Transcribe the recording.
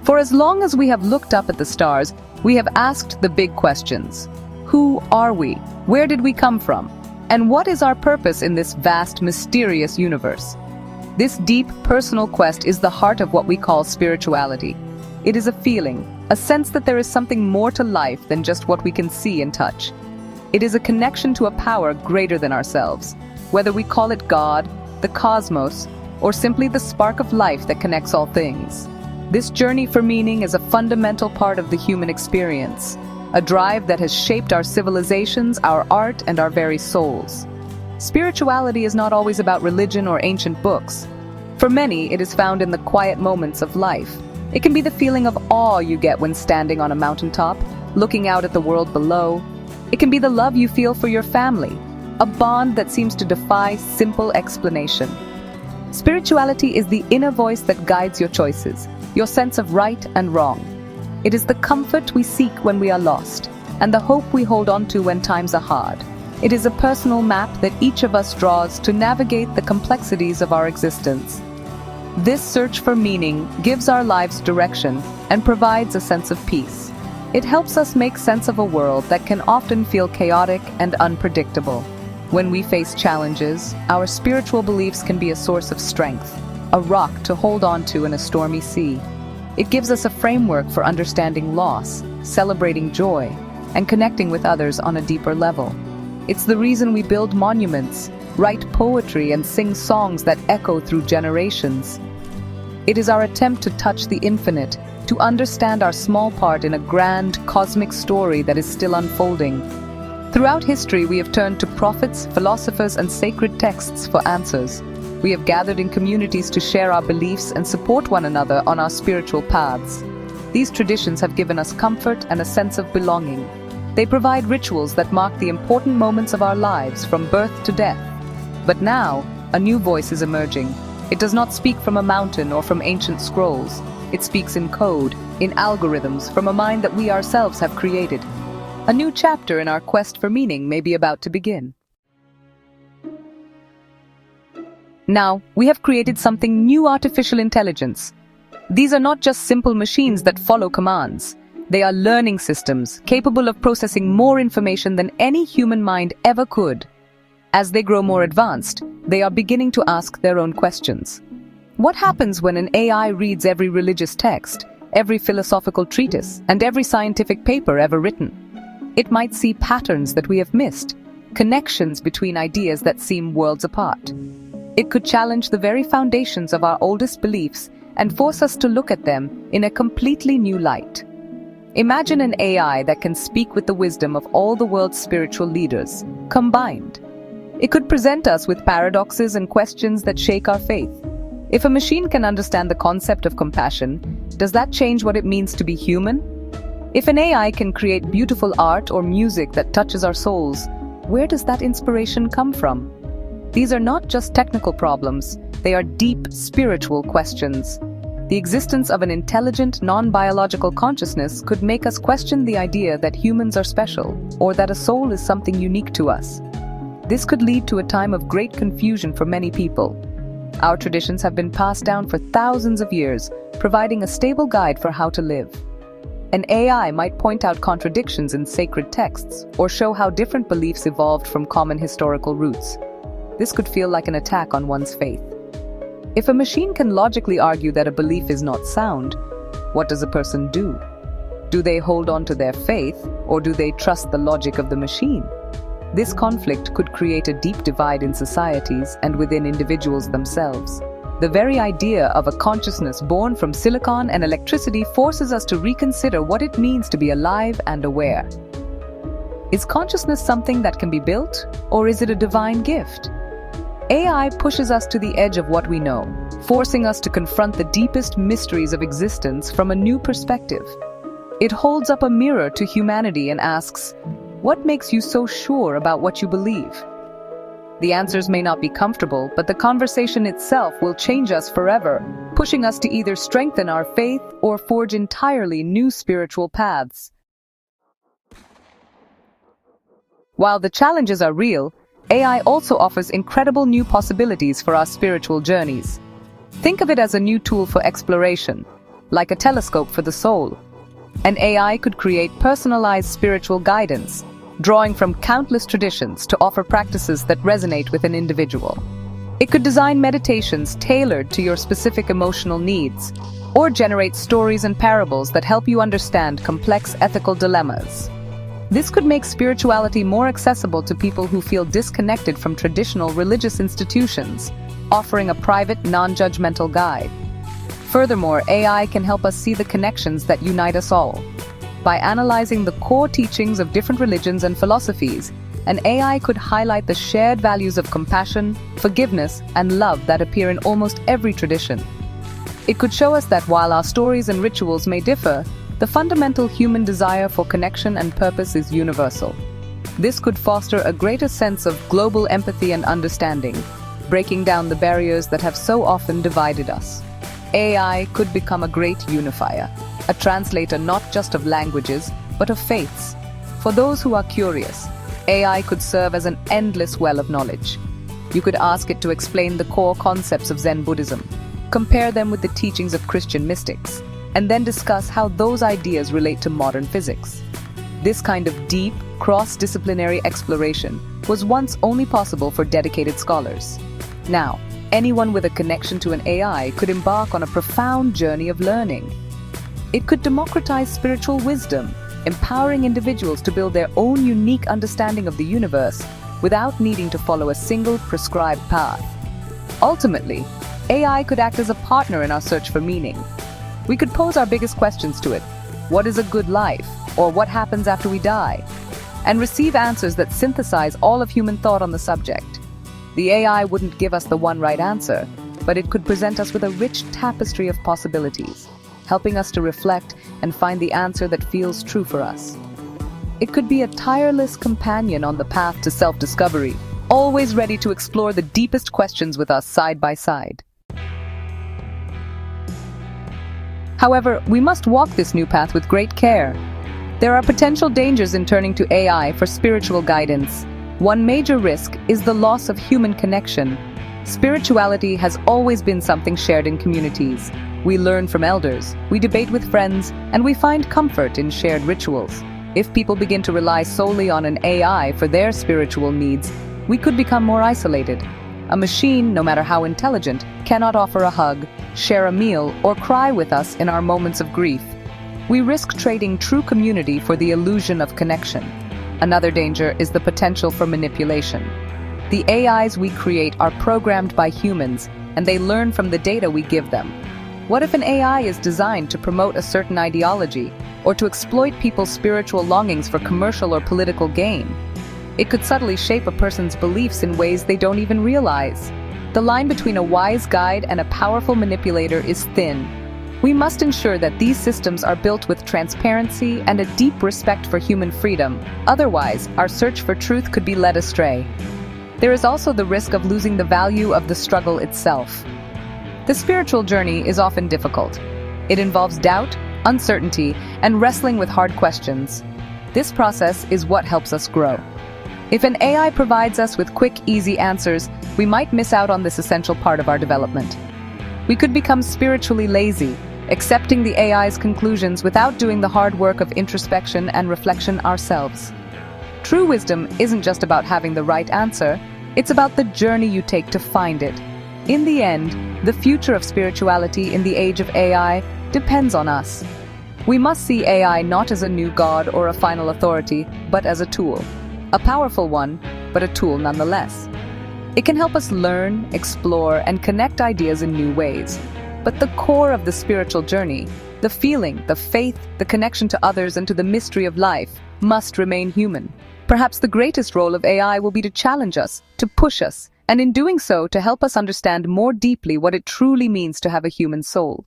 For as long as we have looked up at the stars, we have asked the big questions. Who are we? Where did we come from? And what is our purpose in this vast, mysterious universe? This deep, personal quest is the heart of what we call spirituality. It is a feeling, a sense that there is something more to life than just what we can see and touch. It is a connection to a power greater than ourselves, whether we call it God, the cosmos, or simply the spark of life that connects all things. This journey for meaning is a fundamental part of the human experience, a drive that has shaped our civilizations, our art, and our very souls. Spirituality is not always about religion or ancient books. For many, it is found in the quiet moments of life. It can be the feeling of awe you get when standing on a mountaintop, looking out at the world below. It can be the love you feel for your family, a bond that seems to defy simple explanation. Spirituality is the inner voice that guides your choices, your sense of right and wrong. It is the comfort we seek when we are lost, and the hope we hold on to when times are hard. It is a personal map that each of us draws to navigate the complexities of our existence. This search for meaning gives our lives direction and provides a sense of peace. It helps us make sense of a world that can often feel chaotic and unpredictable. When we face challenges, our spiritual beliefs can be a source of strength, a rock to hold on to in a stormy sea. It gives us a framework for understanding loss, celebrating joy, and connecting with others on a deeper level. It's the reason we build monuments, write poetry, and sing songs that echo through generations. It is our attempt to touch the infinite, to understand our small part in a grand, cosmic story that is still unfolding. Throughout history, we have turned to prophets, philosophers, and sacred texts for answers. We have gathered in communities to share our beliefs and support one another on our spiritual paths. These traditions have given us comfort and a sense of belonging. They provide rituals that mark the important moments of our lives from birth to death. But now, a new voice is emerging. It does not speak from a mountain or from ancient scrolls. It speaks in code, in algorithms, from a mind that we ourselves have created. A new chapter in our quest for meaning may be about to begin. Now, we have created something new: artificial intelligence. These are not just simple machines that follow commands. They are learning systems, capable of processing more information than any human mind ever could. As they grow more advanced, they are beginning to ask their own questions. What happens when an AI reads every religious text, every philosophical treatise, and every scientific paper ever written? It might see patterns that we have missed, connections between ideas that seem worlds apart. It could challenge the very foundations of our oldest beliefs and force us to look at them in a completely new light. Imagine an AI that can speak with the wisdom of all the world's spiritual leaders, combined. It could present us with paradoxes and questions that shake our faith. If a machine can understand the concept of compassion, does that change what it means to be human? If an AI can create beautiful art or music that touches our souls, where does that inspiration come from? These are not just technical problems, they are deep spiritual questions. The existence of an intelligent, non-biological consciousness could make us question the idea that humans are special, or that a soul is something unique to us. This could lead to a time of great confusion for many people. Our traditions have been passed down for thousands of years, providing a stable guide for how to live. An AI might point out contradictions in sacred texts, or show how different beliefs evolved from common historical roots. This could feel like an attack on one's faith. If a machine can logically argue that a belief is not sound, what does a person do? Do they hold on to their faith, or do they trust the logic of the machine? This conflict could create a deep divide in societies and within individuals themselves. The very idea of a consciousness born from silicon and electricity forces us to reconsider what it means to be alive and aware. Is consciousness something that can be built, or is it a divine gift? AI pushes us to the edge of what we know, forcing us to confront the deepest mysteries of existence from a new perspective. It holds up a mirror to humanity and asks, what makes you so sure about what you believe? The answers may not be comfortable, but the conversation itself will change us forever, pushing us to either strengthen our faith or forge entirely new spiritual paths. While the challenges are real, AI also offers incredible new possibilities for our spiritual journeys. Think of it as a new tool for exploration. like a telescope for the soul. An AI could create personalized spiritual guidance, drawing from countless traditions to offer practices that resonate with an individual. It could design meditations tailored to your specific emotional needs, or generate stories and parables that help you understand complex ethical dilemmas. This could make spirituality more accessible to people who feel disconnected from traditional religious institutions, offering a private, non-judgmental guide. Furthermore, AI can help us see the connections that unite us all. By analyzing the core teachings of different religions and philosophies, an AI could highlight the shared values of compassion, forgiveness, and love that appear in almost every tradition. It could show us that while our stories and rituals may differ, the fundamental human desire for connection and purpose is universal. This could foster a greater sense of global empathy and understanding, breaking down the barriers that have so often divided us. AI could become a great unifier, a translator not just of languages, but of faiths. For those who are curious, AI could serve as an endless well of knowledge. You could ask it to explain the core concepts of Zen Buddhism, compare them with the teachings of Christian mystics, and then discuss how those ideas relate to modern physics. This kind of deep, cross-disciplinary exploration was once only possible for dedicated scholars. Now, anyone with a connection to an AI could embark on a profound journey of learning. It could democratize spiritual wisdom, empowering individuals to build their own unique understanding of the universe without needing to follow a single prescribed path. Ultimately, AI could act as a partner in our search for meaning. We could pose our biggest questions to it: what is a good life, or what happens after we die? And receive answers that synthesize all of human thought on the subject. The AI wouldn't give us the one right answer, but it could present us with a rich tapestry of possibilities, helping us to reflect and find the answer that feels true for us. It could be a tireless companion on the path to self-discovery, always ready to explore the deepest questions with us side by side. However, we must walk this new path with great care. There are potential dangers in turning to AI for spiritual guidance. One major risk is the loss of human connection. Spirituality has always been something shared in communities. We learn from elders, we debate with friends, and we find comfort in shared rituals. If people begin to rely solely on an AI for their spiritual needs, we could become more isolated. A machine, no matter how intelligent, cannot offer a hug, share a meal, or cry with us in our moments of grief. We risk trading true community for the illusion of connection. Another danger is the potential for manipulation. The AIs we create are programmed by humans, and they learn from the data we give them. What if an AI is designed to promote a certain ideology, or to exploit people's spiritual longings for commercial or political gain? It could subtly shape a person's beliefs in ways they don't even realize. The line between a wise guide and a powerful manipulator is thin. We must ensure that these systems are built with transparency and a deep respect for human freedom. Otherwise, our search for truth could be led astray. There is also the risk of losing the value of the struggle itself. The spiritual journey is often difficult. It involves doubt, uncertainty, and wrestling with hard questions. This process is what helps us grow. If an AI provides us with quick, easy answers, we might miss out on this essential part of our development. We could become spiritually lazy, accepting the AI's conclusions without doing the hard work of introspection and reflection ourselves. True wisdom isn't just about having the right answer, it's about the journey you take to find it. In the end, the future of spirituality in the age of AI depends on us. We must see AI not as a new god or a final authority, but as a tool. A powerful one, but a tool nonetheless. It can help us learn, explore, and connect ideas in new ways. But the core of the spiritual journey, the feeling, the faith, the connection to others and to the mystery of life, must remain human. Perhaps the greatest role of AI will be to challenge us, to push us, and in doing so, to help us understand more deeply what it truly means to have a human soul.